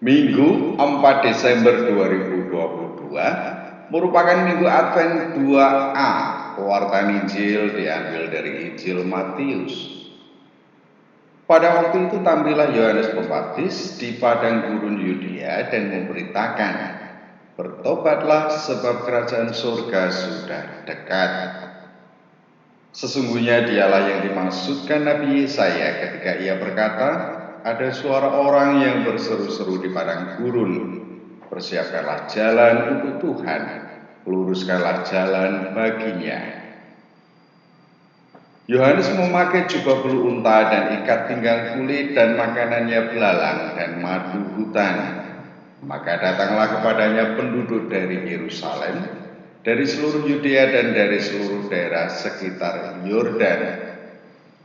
Minggu 4 Desember 2022 merupakan Minggu Advent 2A. Pewartaan Injil diambil dari Injil Matius. Pada waktu itu tampillah Yohanes Pembaptis di padang gurun Yudea dan memberitakan, "Bertobatlah sebab kerajaan surga sudah dekat." Sesungguhnya dialah yang dimaksudkan Nabi Yesaya ketika ia berkata, "Ada suara orang yang berseru-seru di padang gurun, persiapkanlah jalan untuk Tuhan, luruskanlah jalan baginya." Yohanes memakai jubah bulu unta dan ikat pinggang kulit dan makanannya belalang dan madu hutan. Maka datanglah kepadanya penduduk dari Yerusalem, dari seluruh Yudea dan dari seluruh daerah sekitar Yordan.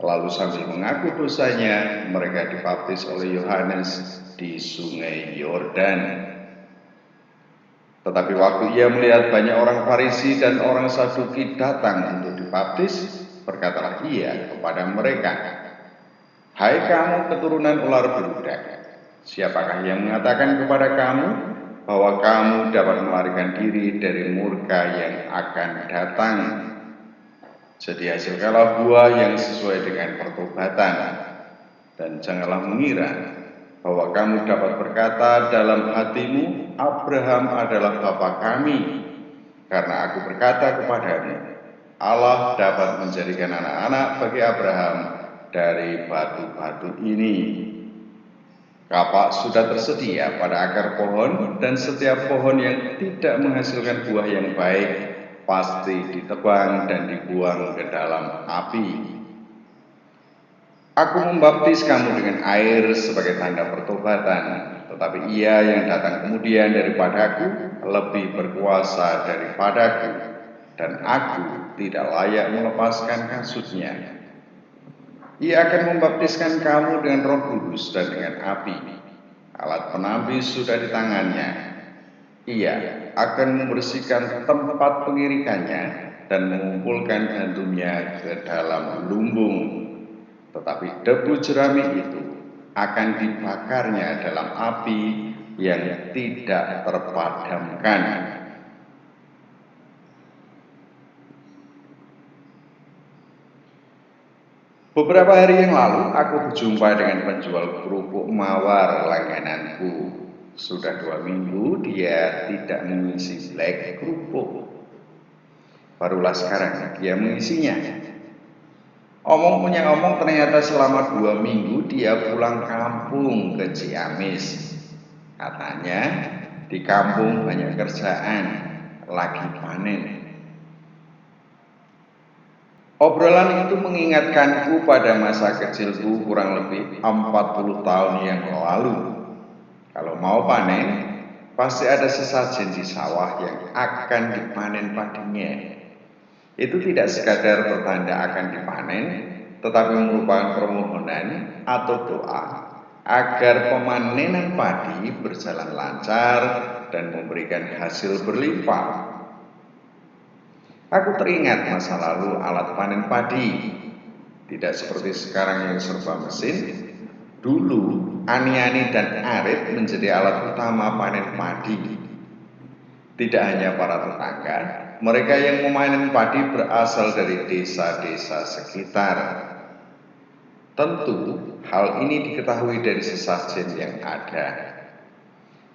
Lalu sambil mengaku dosanya, mereka dibaptis oleh Yohanes di sungai Yordan. Tetapi waktu ia melihat banyak orang Farisi dan orang Saduki datang untuk dibaptis, berkatalah ia kepada mereka, "Hai kamu keturunan ular beludak, siapakah yang mengatakan kepada kamu bahwa kamu dapat melarikan diri dari murka yang akan datang? Jadi hasilkanlah buah yang sesuai dengan pertobatan, dan janganlah mengira bahwa kamu dapat berkata dalam hatimu, Abraham adalah bapa kami, karena aku berkata kepadamu, Allah dapat menjadikan anak-anak bagi Abraham dari batu-batu ini. Kapak sudah tersedia pada akar pohon, dan setiap pohon yang tidak menghasilkan buah yang baik pasti ditebang dan dibuang ke dalam api. Aku membaptis kamu dengan air sebagai tanda pertobatan, tetapi ia yang datang kemudian daripadaku lebih berkuasa daripadaku, dan aku tidak layak melepaskan kasutnya. Ia akan membaptiskan kamu dengan Roh Kudus dan dengan api. Alat penampi sudah di tangannya. Ia akan membersihkan tempat pengirikannya dan mengumpulkan gandumnya ke dalam lumbung. Tetapi debu jerami itu akan dibakarnya dalam api yang tidak terpadamkan. Beberapa hari yang lalu aku berjumpa dengan penjual kerupuk mawar langgananku. Sudah 2 minggu dia tidak mengisi black kerupuk. Barulah sekarang dia mengisinya. Omong punya omong, ternyata selama 2 minggu dia pulang kampung ke Ciamis. Katanya di kampung banyak kerjaan, lagi panen. Obrolan itu mengingatkanku pada masa kecilku kurang lebih 40 tahun yang lalu. Kalau mau panen, pasti ada sesajen di sawah yang akan dipanen padinya. Itu tidak sekadar pertanda akan dipanen, tetapi merupakan permohonan atau doa agar pemanenan padi berjalan lancar dan memberikan hasil berlimpah. Aku teringat masa lalu alat panen padi. Tidak seperti sekarang yang serba mesin. Dulu ani-ani dan arit menjadi alat utama panen padi. Tidak hanya para tetangga, mereka yang memanen padi berasal dari desa-desa sekitar. Tentu hal ini diketahui dari sesajen yang ada.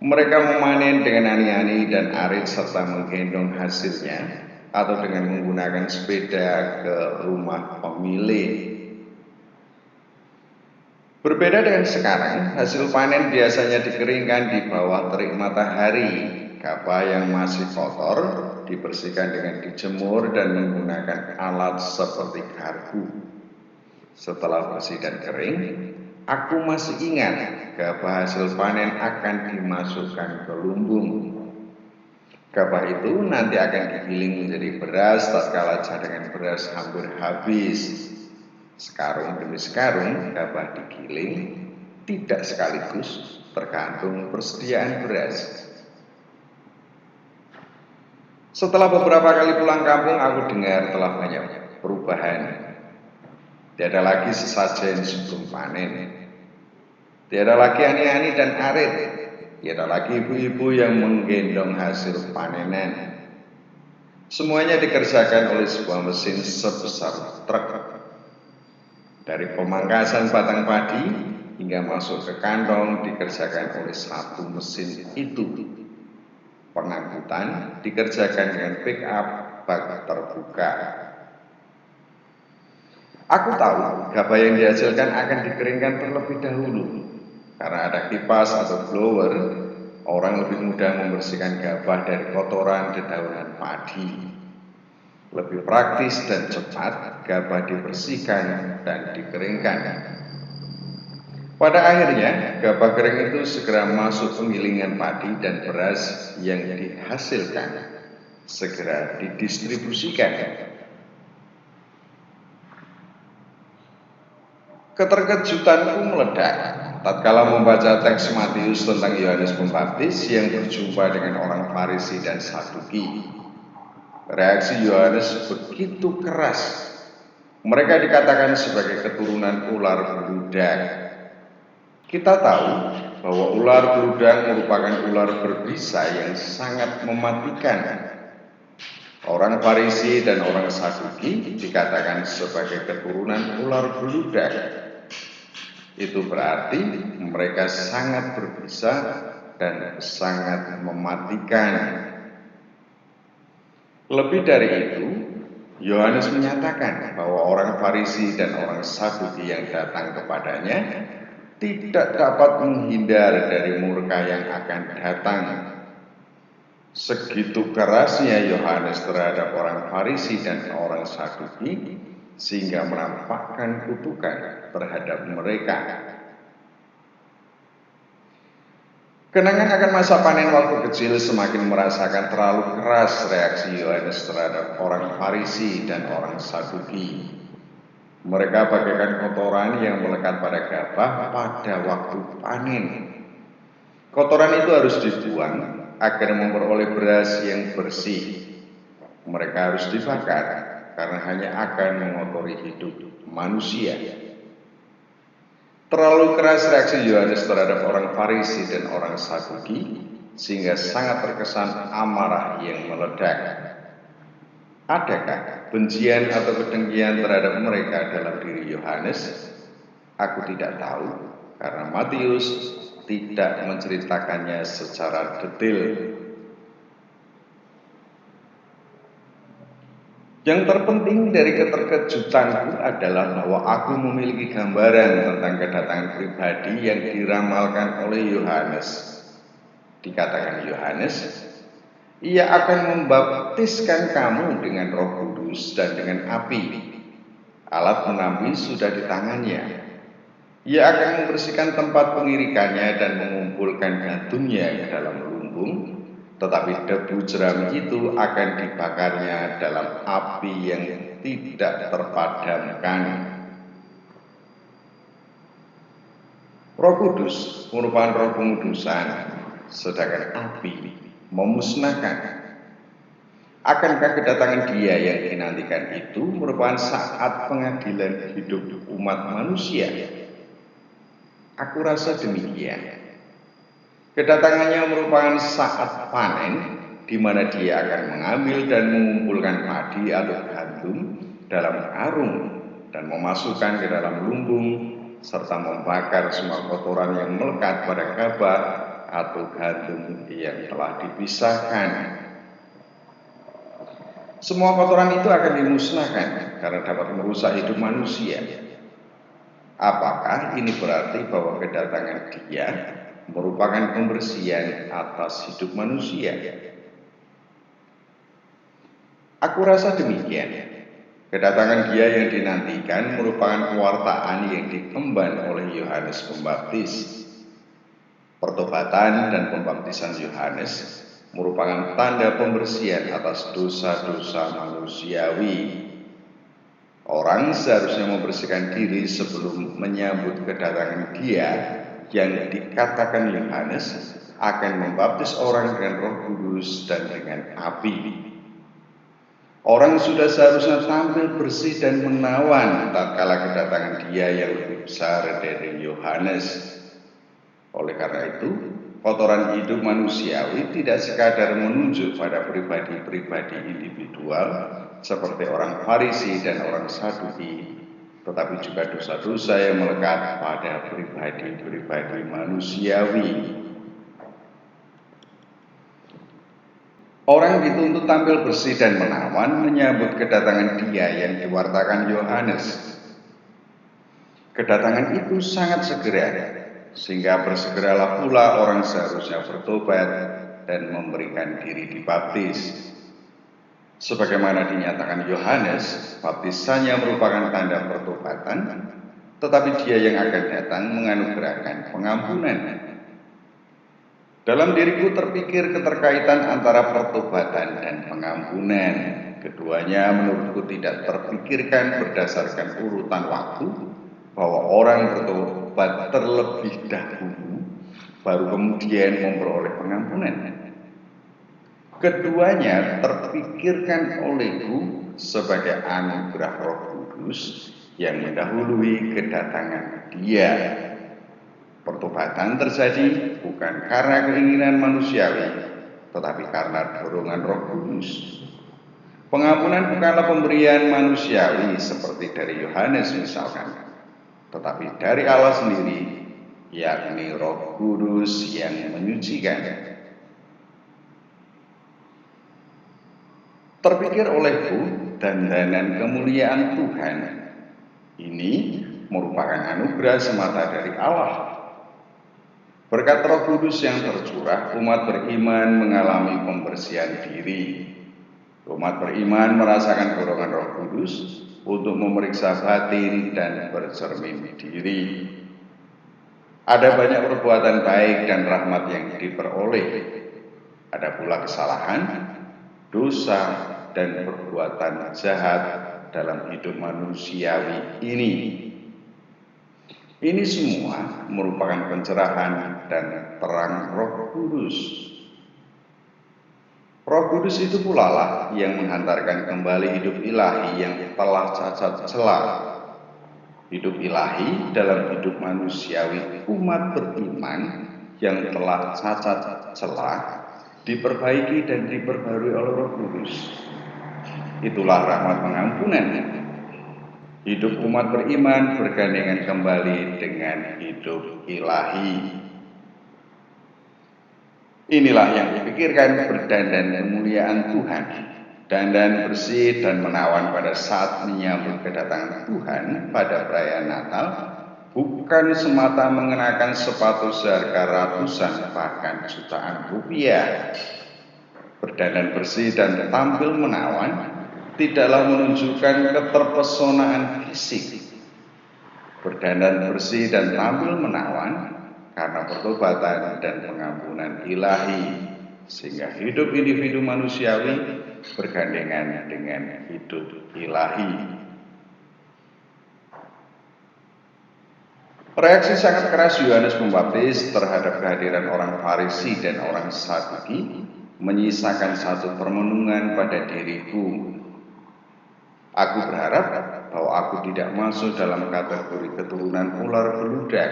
Mereka memanen dengan ani-ani dan arit serta menggendong hasilnya atau dengan menggunakan sepeda ke rumah pemilik. Berbeda dengan sekarang, hasil panen biasanya dikeringkan di bawah terik matahari. Gabah yang masih kotor dibersihkan dengan dijemur dan menggunakan alat seperti garpu. Setelah bersih dan kering, aku masih ingat gabah hasil panen akan dimasukkan ke lumbung. Gabah itu nanti akan digiling menjadi beras tatkala cadangan beras hampir habis. Sekarung demi sekarung gabah digiling, tidak sekaligus, tergantung persediaan beras. Setelah beberapa kali pulang kampung, aku dengar telah banyak perubahan. Tiada lagi sesajen sebelum panen. Tiada lagi ani-ani dan arit. Tiada lagi ibu-ibu yang menggendong hasil panenan. Semuanya dikerjakan oleh sebuah mesin sebesar truk. Dari pemangkasan batang padi hingga masuk ke kantong dikerjakan oleh satu mesin itu. Pengangkutan dikerjakan dengan pick up bak terbuka. Aku tahu gabah yang dihasilkan akan dikeringkan terlebih dahulu. Karena ada kipas atau blower, orang lebih mudah membersihkan gabah dari kotoran dedaunan padi. Lebih praktis dan cepat, gabah dibersihkan dan dikeringkan. Pada akhirnya, gabah kering itu segera masuk penggilingan padi dan beras yang dihasilkan segera didistribusikan. Keterkejutanku meledak tatkala membaca teks Matius tentang Yohanes Pembaptis yang berjumpa dengan orang Farisi dan Saduki. Reaksi Yohanes begitu keras. Mereka dikatakan sebagai keturunan ular beludak. Kita tahu bahwa ular beludak merupakan ular berbisa yang sangat mematikan. Orang Farisi dan orang Saduki dikatakan sebagai keturunan ular beludak. Itu berarti mereka sangat berbisa dan sangat mematikan. Lebih dari itu, Yohanes menyatakan bahwa orang Farisi dan orang Saduki yang datang kepadanya tidak dapat menghindar dari murka yang akan datang. Segitu kerasnya Yohanes terhadap orang Farisi dan orang Saduki sehingga menampakkan kutukan terhadap mereka. Kenangan akan masa panen waktu kecil semakin merasakan terlalu keras reaksi Yohanes terhadap orang Farisi dan orang Saduki. Mereka bagaikan kotoran yang melekat pada gabah pada waktu panen. Kotoran itu harus dibuang agar memperoleh beras yang bersih. Mereka harus dibakar karena hanya akan mengotori hidup manusia. Terlalu keras reaksi Yohanes terhadap orang Farisi dan orang Saduki sehingga sangat terkesan amarah yang meledak. Adakah bencian atau kedengkian terhadap mereka dalam diri Yohanes? Aku tidak tahu karena Matius tidak menceritakannya secara detail. Yang terpenting dari keterkejutanku adalah bahwa aku memiliki gambaran tentang kedatangan pribadi yang diramalkan oleh Yohanes. Dikatakan Yohanes, ia akan membaptiskan kamu dengan Roh Kudus dan dengan api. Alat penampi sudah di tangannya. Ia akan membersihkan tempat pengirikannya dan mengumpulkan gandumnya ke dalam lumbung, tetapi debu jerami itu akan dibakarnya dalam api yang tidak terpadamkan. Roh Kudus merupakan roh pengudusan, sedangkan api memusnahkan. Akankah kedatangan Dia yang dinantikan itu merupakan saat pengadilan hidup umat manusia? Aku rasa demikian. Kedatangannya merupakan saat panen, di mana Dia akan mengambil dan mengumpulkan padi atau gandum dalam karung dan memasukkan ke dalam lumbung, serta membakar semua kotoran yang melekat pada gabah atau gandum yang telah dipisahkan. Semua kotoran itu akan dimusnahkan karena dapat merusak hidup manusia. Apakah ini berarti bahwa kedatangan Dia merupakan pembersihan atas hidup manusia? Aku rasa demikian. Kedatangan Dia yang dinantikan merupakan pewartaan yang diemban oleh Yohanes Pembaptis. Pertobatan dan pembaptisan Yohanes merupakan tanda pembersihan atas dosa-dosa manusiawi. Orang seharusnya membersihkan diri sebelum menyambut kedatangan Dia yang dikatakan Yohanes akan membaptis orang dengan Roh Kudus dan dengan api. Orang sudah seharusnya tampil bersih dan menawan tatkala kedatangan Dia yang lebih besar dari Yohanes. Oleh karena itu, kotoran hidup manusiawi tidak sekadar menunjuk pada pribadi-pribadi individual seperti orang Farisi dan orang Saduki, tetapi juga dosa-dosa yang melekat pada pribadi-pribadi manusiawi. Orang dituntut tampil bersih dan menawan menyambut kedatangan Dia yang diwartakan Yohanes. Kedatangan itu sangat segera, sehingga bersegeralah pula orang seharusnya bertobat dan memberikan diri dibaptis. Sebagaimana dinyatakan Yohanes, baptisannya merupakan tanda pertobatan, tetapi Dia yang akan datang menganugerahkan pengampunan. Dalam diriku terpikir keterkaitan antara pertobatan dan pengampunan. Keduanya menurutku tidak terpikirkan berdasarkan urutan waktu, bahwa orang bertobat terlebih dahulu, baru kemudian memperoleh pengampunan. Keduanya terpikirkan olehku sebagai anugerah Roh Kudus yang mendahului kedatangan Dia. Pertobatan terjadi bukan karena keinginan manusiawi, tetapi karena dorongan Roh Kudus. Pengampunan bukanlah pemberian manusiawi seperti dari Yohanes misalkan, tetapi dari Allah sendiri, yakni Roh Kudus yang menyucikan. Terpikir olehku dandanan kemuliaan Tuhan ini merupakan anugerah semata dari Allah. Berkat Roh Kudus yang tercurah, umat beriman mengalami pembersihan diri. Umat beriman merasakan dorongan Roh Kudus untuk memeriksa batin dan bercermin diri. Ada banyak perbuatan baik dan rahmat yang diperoleh. Ada pula kesalahan, dosa, dan perbuatan jahat dalam hidup manusiawi ini. Ini semua merupakan pencerahan dan terang Roh Kudus. Roh Kudus itu pula lah yang menghantarkan kembali hidup ilahi yang telah cacat celah. Hidup ilahi dalam hidup manusiawi umat beriman yang telah cacat celah diperbaiki dan diperbarui oleh Roh Kudus. Itulah rahmat pengampunan. Hidup umat beriman bergandengan kembali dengan hidup ilahi. Inilah yang dipikirkan berdandan kemuliaan Tuhan, dandan bersih dan menawan pada saat menyambut kedatangan Tuhan pada perayaan Natal, bukan semata mengenakan sepatu seharga ratusan bahkan jutaan rupiah. Berdandan bersih dan tampil menawan tidaklah menunjukkan keterpesonaan fisik. Berdandan bersih dan tampil menawan karena pertobatan dan pengampunan ilahi, sehingga hidup individu manusiawi bergandengan dengan hidup ilahi. Reaksi sangat keras Yohanes Pembaptis terhadap kehadiran orang Farisi dan orang Saduki menyisakan satu permenungan pada diriku. Aku berharap bahwa aku tidak masuk dalam kategori keturunan ular beludak.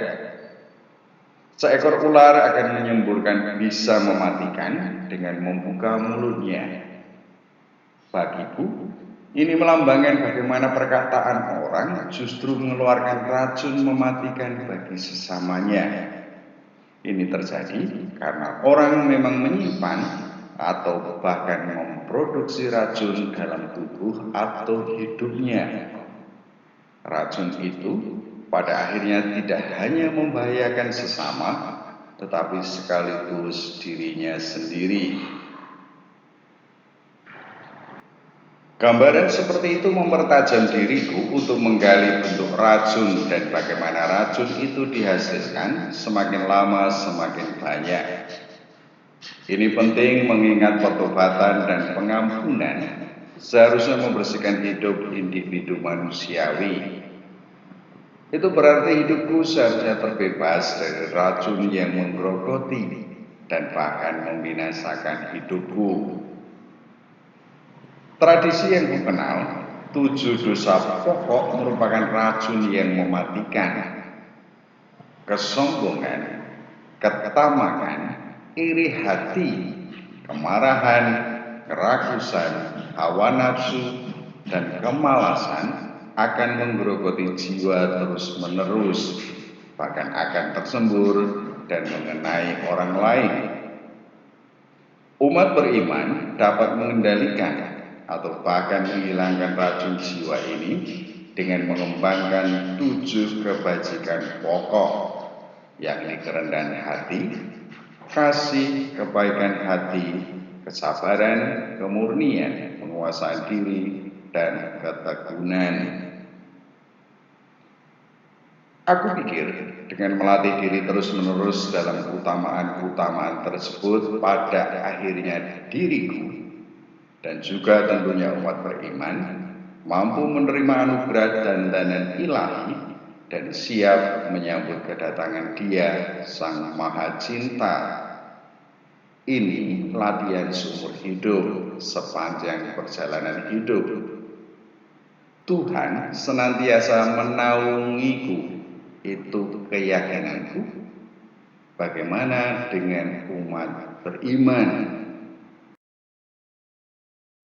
Seekor ular akan menyemburkan bisa mematikan dengan membuka mulutnya. Bagiku, ini melambangkan bagaimana perkataan orang justru mengeluarkan racun mematikan bagi sesamanya. Ini terjadi karena orang memang menyimpan atau bahkan memproduksi racun dalam tubuh atau hidupnya. Racun itu pada akhirnya tidak hanya membahayakan sesama, tetapi sekaligus dirinya sendiri. Gambaran seperti itu mempertajam diriku untuk menggali bentuk racun dan bagaimana racun itu dihasilkan semakin lama semakin banyak. Ini penting mengingat pertobatan dan pengampunan seharusnya membersihkan hidup individu manusiawi. Itu berarti hidupku seharusnya terbebas dari racun yang menggerogoti dan bahkan membinasakan hidupku. Tradisi yang kukenal, 7 dosa pokok merupakan racun yang mematikan. Kesombongan, ketamakan, iri hati, kemarahan, kerakusan, hawa nafsu, dan kemalasan akan menggerogoti jiwa terus-menerus, bahkan akan tersembur dan mengenai orang lain. Umat beriman dapat mengendalikan atau bahkan menghilangkan racun jiwa ini dengan mengembangkan 7 kebajikan pokok, yakni kerendahan hati, kasih, kebaikan hati, kesabaran, kemurnian, penguasaan diri, dan ketekunan. Aku pikir dengan melatih diri terus-menerus dalam keutamaan-keutamaan tersebut, pada akhirnya diriku dan juga tentunya umat beriman mampu menerima anugerah dan dandan ilahi dan siap menyambut kedatangan Dia Sang Maha Cinta. Ini latihan seumur hidup sepanjang perjalanan hidup. Tuhan senantiasa menaungiku, itu keyakinanku. Bagaimana dengan umat beriman?